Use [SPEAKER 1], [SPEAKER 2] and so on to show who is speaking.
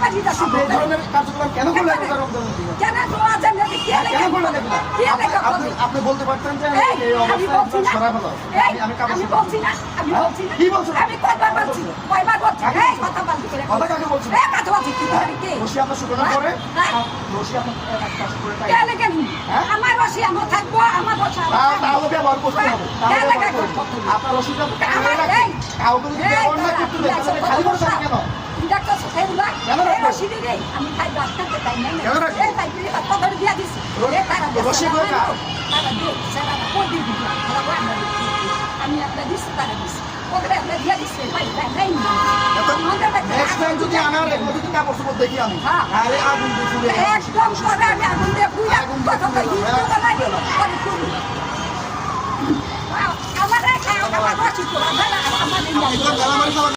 [SPEAKER 1] আপনি এই ধরনের কার্যক্রম কেন করলেন? কেন করলেন এগুলো? আপনি বলতে পারতেন যে এই অবস্থায় সরাই ফেলো। আমি কি বলছেন? কথা কাকে বলছেন? রশি আপনার শুকানোর পরে রশি
[SPEAKER 2] আমার রশি আমার থাকবো, আমার রশি
[SPEAKER 1] তাহলে ব্যবহার করতে হবে। আপনার রশিটা কাউকে যদি ব্যবহার না করতে দেয় তাহলে খালি করে থাকে কেন? রশি কোথায়?
[SPEAKER 2] আমি আপনার দিচ্ছি, তারা দিচ্ছি ওদের আপনার দিয়ে দিচ্ছে
[SPEAKER 1] নেক্সট টাইম যদি আমার এগুলো যদি কাপড় চোপড় দেখি আমি আরে আগুন দিয়ে পুড়ে
[SPEAKER 2] একদম করে আমি আগুন দিয়ে পুড়ে কথা কই আমার